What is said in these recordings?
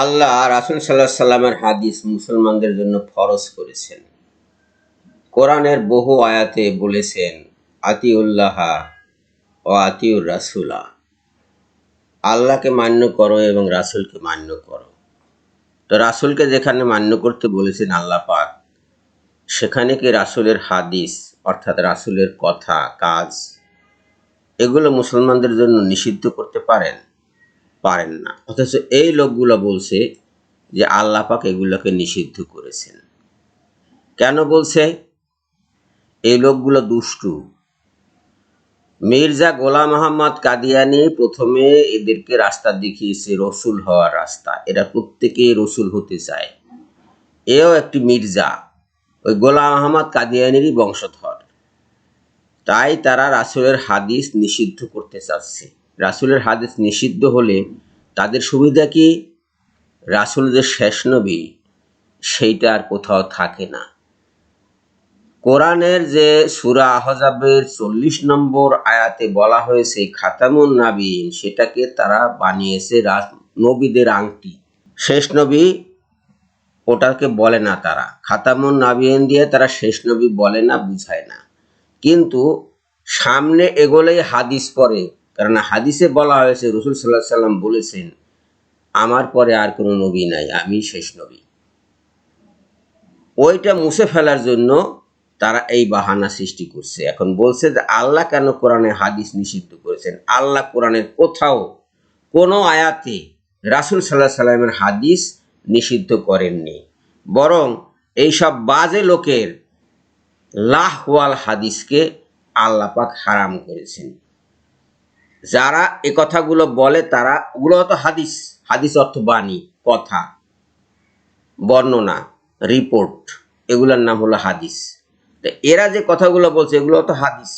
আল্লাহ রাসূল সাল্লাল্লাহু আলাইহি সাল্লামের হাদিস মুসলমানদের জন্য ফরজ করেছেন। কোরআনের বহু আয়াতে বলেছেন, আতিউল্লাহ ও আতিউর রাসূলা, আল্লাহকে মান্য করো এবং রাসূলকে মান্য করো। তো রাসূলকে যেখানে মান্য করতে বলেছেন আল্লাহ পাক, সেখানে কি রাসূলের হাদিস অর্থাৎ রাসূলের কথা, কাজ এগুলো মুসলমানদের জন্য নিষিদ্ধ করতে পারেন? পারেন না। অথচ এই লোকগুলো বলছে যে আল্লাহ পাক এগুলোকে নিষিদ্ধ করেছেন। কেন বলছে? এই লোকগুলো দুষ্টু। মির্জা গোলাম মোহাম্মদ কাদিয়ানি প্রথমে এদেরকে রাস্তা দেখিয়েছে, রসুল হওয়ার রাস্তা। এরা প্রত্যেকেই রসুল হতে চায়। এও একটি মির্জা, ওই গোলাম মোহাম্মদ কাদিয়ানিরই বংশধর। তাই তারা রাসূলের হাদিস নিষিদ্ধ করতে চাচ্ছে। রাসূলের হাদিস নিষিদ্ধ হলে তাদের সুবিধা কি? রাসূল যে শেষ নবী সেইটা আর কোথাও থাকে না। কোরআনের যে সূরা আহজাবের 40 নম্বর আয়াতে বলা হয়েছে খাতামুন নাবিয়িন, সেটাকে তারা বানিয়েছে নবীদের আংটি। শেষ নবী ওটাকে বলে না তারা। খাতামুন নাবিয়িন দিয়ে তারা শেষ নবী বলে না, বুঝায় না। কিন্তু সামনে এগোলেই হাদিস পড়ে, কারণ হাদিসে বলা হয়েছে রাসূল সাল্লাল্লাহু আলাইহি সাল্লাম বলেছেন, আমার পরে আর কোনো নবী নাই, আমি শেষ নবী। ওইটা মুছে ফেলার জন্য তারা এই বাহানা সৃষ্টি করছে। এখন বলছে যে আল্লাহ কেন কোরআনে হাদিস নিষিদ্ধ করেছেন? আল্লাহ কোরআনের কোথাও কোনো আয়াতে রাসূল সাল্লাল্লাহু আলাইহি সাল্লামের হাদিস নিষিদ্ধ করেননি, বরং এইসব বাজে লোকের লাহওয়াল হাদিসকে আল্লাহ পাক হারাম করেছেন। যারা এ কথাগুলো বলে তারা, ওগুলো তো হাদিস, হাদিস অর্থ বাণী, কথা, বর্ণনা, রিপোর্ট, এগুলোর নাম হলো হাদিস। তো এরা যে কথাগুলো বলছে এগুলো তো হাদিস,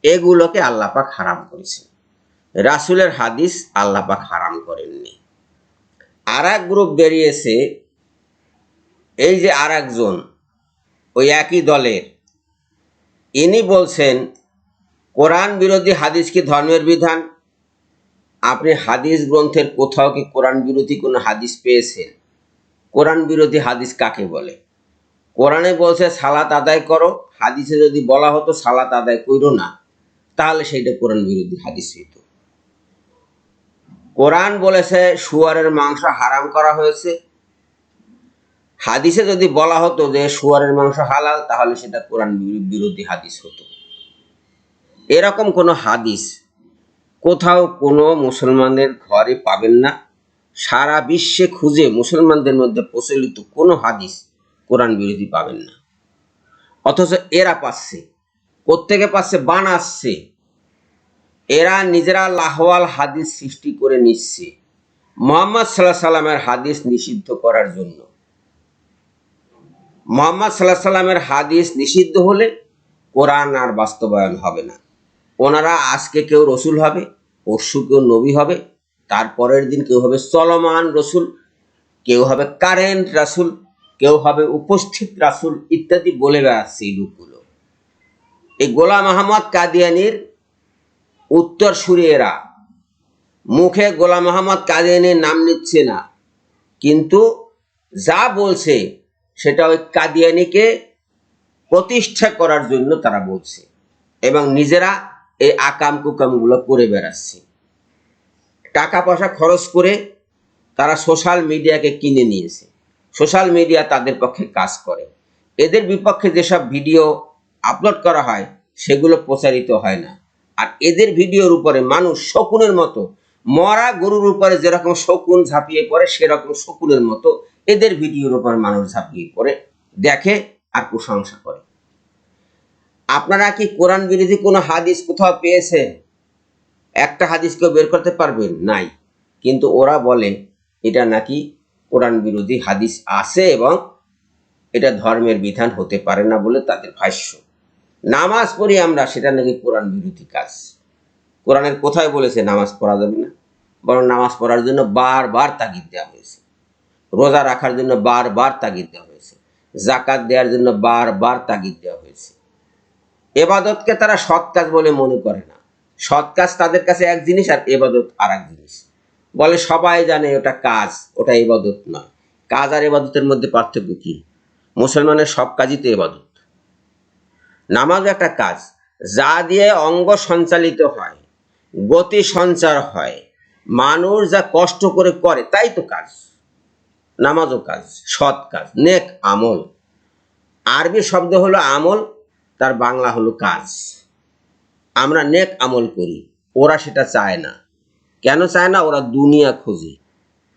এগুলোকে আল্লাহ পাক হারাম করেছে। রাসূলের হাদিস আল্লাহ পাক হারাম করেননি। আর এক গ্রুপ বেরিয়েছে, এই যে আর একজন ওই একই দলের, ইনি বলছেন কোরআন বিরোধী হাদিস কি ধর্মের বিধান? আপনি হাদিস গ্রন্থের কোথাও কি কোরআন বিরোধী কোনো হাদিস পেয়েছেন? কোরআন বিরোধী হাদিস কাকে বলে? কোরআনে বলছে সালাত আদায় করো, হাদিসে যদি বলা হতো সালাত আদায় করো না, তাহলে সেইটা কোরআন বিরোধী হাদিস হইতো। কোরআন বলেছে শুয়ারের মাংস হারাম করা হয়েছে, হাদিসে যদি বলা হতো যে শুয়ারের মাংস হালাল, তাহলে সেটা কোরআন বিরোধী হাদিস হতো। এরকম কোনো হাদিস কোথাও কোনো মুসলমানের ঘরে পাবেন না। সারা বিশ্বে খুঁজে মুসলমানদের মধ্যে প্রচলিত কোনো হাদিস কোরআন বিরোধী পাবেন না। অথচ এরা পাচ্ছে, কোত্থেকে পাচ্ছে? বানাচ্ছে। এরা নিজেরা লাহওয়াল হাদিস সৃষ্টি করে নিচ্ছে মুহাম্মদ সাল্লাল্লাহু আলাইহি সাল্লামের হাদিস নিষিদ্ধ করার জন্য। মুহাম্মদ সাল্লাল্লাহু আলাইহি সাল্লামের হাদিস নিষিদ্ধ হলে কোরআন আর বাস্তবায়ন হবে না। ওনারা আজকে কেউ রসুল হবে, পরশু কেউ নবী হবে, তারপরের দিন কেউ হবে চলমান রসুল, কেউ হবে কারেন্ট রাসূল, কেউ হবে উপস্থিত রাসূল, ইত্যাদি বলে বেড়াচ্ছে এই লোকগুলো। এই গোলাম মোহাম্মদ কাদিয়ানির উত্তরসূরি এরা। মুখে গোলাম মোহাম্মদ কাদিয়ানির নাম নিচ্ছে না, কিন্তু যা বলছে সেটা ওই কাদিয়ানিকে প্রতিষ্ঠা করার জন্য তারা বলছে, এবং নিজেরা এই আকাম কুকামগুলো করে বেড়াচ্ছে। টাকা পয়সা খরচ করে তারা সোশ্যাল মিডিয়াকে কিনে নিয়েছে। সোশ্যাল মিডিয়া তাদের পক্ষে কাজ করে। এদের বিপক্ষে যেসব ভিডিও আপলোড করা হয় সেগুলো প্রচারিত হয় না। আর এদের ভিডিওর উপরে মানুষ শকুনের মতো, মরা গরুর উপরে যেরকম শকুন ঝাঁপিয়ে পড়ে, সেরকম শকুনের মতো এদের ভিডিওর উপর মানুষ ঝাঁপিয়ে পড়ে, দেখে আর প্রশংসা করে। আপনারা কি কোরআন বিরোধী কোনো হাদিস কোথাও পেয়েছেন? একটা হাদিস কেউ বের করতে পারবেন? নাই। কিন্তু ওরা বলে এটা নাকি কোরআন বিরোধী হাদিস আছে এবং এটা ধর্মের বিধান হতে পারে না বলে তাদের ভাষ্য। নামাজ পড়ি আমরা, সেটা নাকি কোরআন বিরোধী কাজ। কোরআনের কোথায় বলেছে নামাজ পড়া যাবে না? বরং নামাজ পড়ার জন্য বারবার তাগিদ দেওয়া হয়েছে, রোজা রাখার জন্য বারবার তাগিদ দেওয়া হয়েছে, যাকাত দেওয়ার জন্য বারবার তাগিদ দেওয়া হয়েছে। এবাদতকে তারা সৎ কাজ বলে মনে করে না। সৎ কাজ তাদের কাছে এক জিনিস আর এবাদত আর এক জিনিস। বলে সবাই জানে ওটা কাজ, ওটা ইবাদত নয়। কাজ আর ইবাদতের মধ্যে পার্থক্য কি? মুসলমানের সব কাজই তো ইবাদত। নামাজ একটা কাজ, যা দিয়ে অঙ্গ সঞ্চালিত হয়, গতি সঞ্চার হয়, মানুষ যা কষ্ট করে করে, তাই তো কাজ। নামাজও কাজ, সৎ কাজ, নেক আমল। আরবি শব্দ হলো আমল, তার বাংলা হলো কাজ। আমরা নেক আমল করি, ওরা সেটা চায় না। কেন চায় না? ওরা দুনিয়া খোঁজে,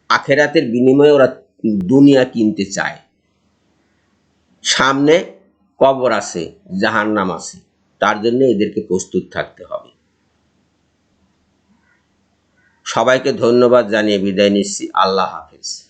আখেরাতের বিনিময়ে ওরা দুনিয়া কিনতে চায়। সামনে কবর আছে, জাহান্নাম আছে, তার জন্য এদেরকে প্রস্তুত থাকতে হবে। সবাইকে ধন্যবাদ জানিয়ে বিদায় নিচ্ছি। আল্লাহ হাফেজ।